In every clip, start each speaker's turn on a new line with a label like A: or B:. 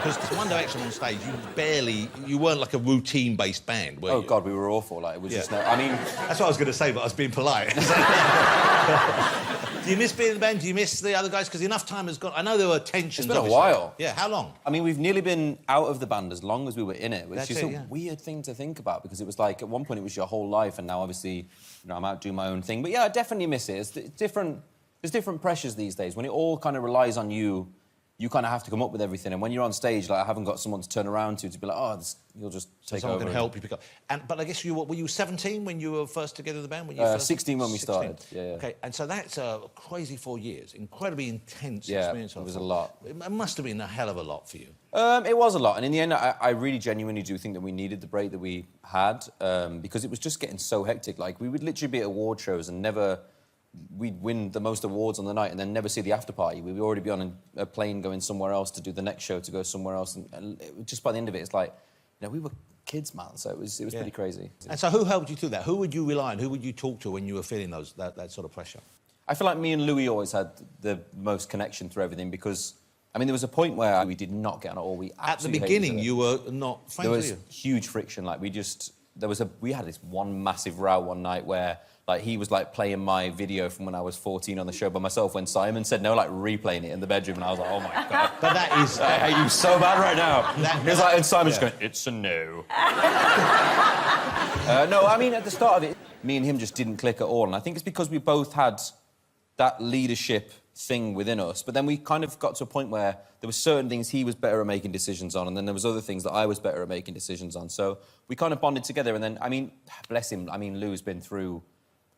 A: Because One Direction on stage, you weren't like a routine-based band, were you?
B: Oh, God, we were awful. Like, it was just no... I mean...
A: That's what I was going to say, but I was being polite. Do you miss being in the band? Do you miss the other guys? Because enough time has gone... I know there were tensions,
B: It's been a while.
A: Yeah, how long?
B: I mean, we've nearly been out of the band as long as we were in it, which is a weird thing to think about, because it was like, at one point, it was your whole life, and now, obviously, you know, I'm out doing my own thing. But, yeah, I definitely miss it. It's different... There's different pressures these days. When it all kind of relies on you, you kind of have to come up with everything. And when you're on stage, like, I haven't got someone to turn around to be like, oh, you'll just take over.
A: Someone can help you pick up. But I guess were you 17 when you were first together in the band?
B: 16 when we started, yeah.
A: OK, and so that's a crazy 4 years, incredibly intense experience.
B: Yeah, it was a lot.
A: It must have been a hell of a lot for you.
B: It was a lot, and in the end, I really genuinely do think that we needed the break that we had, because it was just getting so hectic. Like, we would literally be at award shows and never... We'd win the most awards on the night and then never see the after party. We'd already be on a plane going somewhere else to do the next show, to go somewhere else. And just by the end of it, it's like, you know, we were kids, man, so it was pretty crazy.
A: And so who helped you through that? Who would you rely on? Who would you talk to when you were feeling that sort of pressure?
B: I feel like me and Louis always had the most connection through everything, because, I mean, there was a point where we did not get on at all. We
A: at the beginning, you were not friends,
B: There was huge friction. Like, we had this one massive row one night where... Like, he was, like, playing my video from when I was 14 on the show by myself when Simon said no, like, replaying it in the bedroom, and I was like, oh, my God.
A: But that is...
B: I hate you so bad right now. And Simon's going, it's a no. No, I mean, at the start of it, me and him just didn't click at all, and I think it's because we both had that leadership thing within us, but then we kind of got to a point where there were certain things he was better at making decisions on, and then there was other things that I was better at making decisions on, so we kind of bonded together, and then, I mean, bless him, I mean, Lou's been through...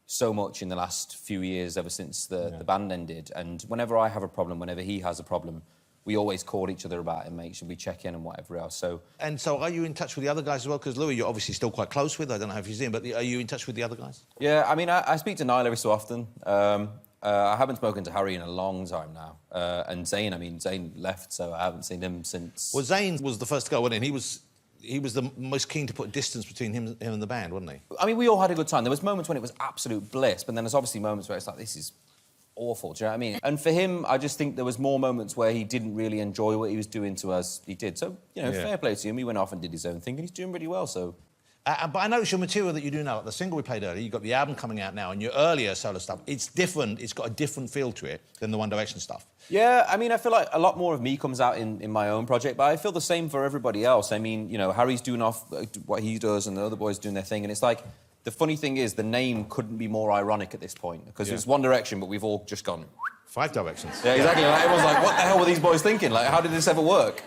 B: so much in the last few years, ever since the band ended. And whenever I have a problem, whenever he has a problem, we always call each other about it and make sure we check in and whatever else.
A: And so are you in touch with the other guys as well? Because Louis, you're obviously still quite close with. I don't know if you've seen him, but are you in touch with the other guys?
B: Yeah, I mean, I speak to Niall every so often. I haven't spoken to Harry in a long time now. And Zayn, I mean, Zayn left, so I haven't seen him since...
A: Well, Zayn was the first to go, wasn't he? He was the most keen to put distance between him and the band, wasn't he?
B: I mean, we all had a good time. There was moments when it was absolute bliss, but then there's obviously moments where it's like, this is awful, do you know what I mean? And for him, I just think there was more moments where he didn't really enjoy what he was doing to us. He did. So, you know, fair play to him. He went off and did his own thing, and he's doing really well, so...
A: But I noticed your material that you do now, like the single we played earlier, you've got the album coming out now, and your earlier solo stuff, it's different, it's got a different feel to it than the One Direction stuff.
B: Yeah, I mean, I feel like a lot more of me comes out in my own project, but I feel the same for everybody else. I mean, you know, Harry's doing off what he does, and the other boys doing their thing, and it's like, the funny thing is, the name couldn't be more ironic at this point, because it's One Direction, but we've all just gone...
A: 5 Directions.
B: Yeah, exactly. Like, everyone's like, what the hell were these boys thinking? Like, how did this ever work?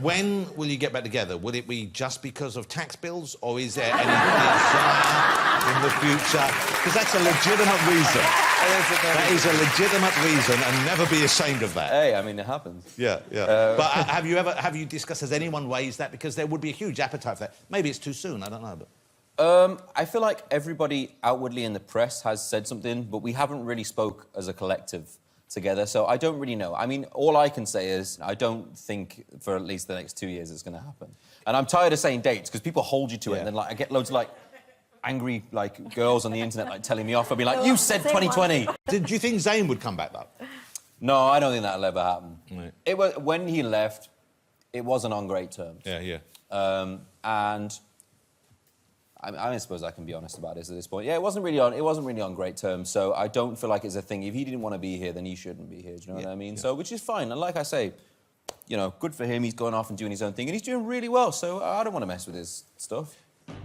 A: When will you get back together? Will it be just because of tax bills, or is there any desire in the future? Because that's a legitimate reason. That is a legitimate reason, and never be ashamed of that.
B: Hey, I mean, it happens.
A: Yeah, yeah. But have you discussed, has anyone raised that? Because there would be a huge appetite for that. Maybe it's too soon, I don't know, but...
B: I feel like everybody outwardly in the press has said something, but we haven't really spoke as a collective together, so I don't really know. I mean, all I can say is I don't think for at least the next 2 years it's going to happen. And I'm tired of saying dates, because people hold you to it, and then, like, I get loads of, like, angry, like, girls on the internet, like, telling me off. I'll be like, you said 2020!
A: Do you think Zayn would come back, though?
B: No, I don't think that'll ever happen.
A: Right.
B: It was, when he left, it wasn't on great terms.
A: Yeah, yeah.
B: And... I suppose I can be honest about this at this point. Yeah, it wasn't really on great terms, so I don't feel like it's a thing. If he didn't want to be here, then he shouldn't be here, do you know what I mean? Yeah. So, which is fine, and like I say, you know, good for him, he's going off and doing his own thing, and he's doing really well, so I don't want to mess with his stuff.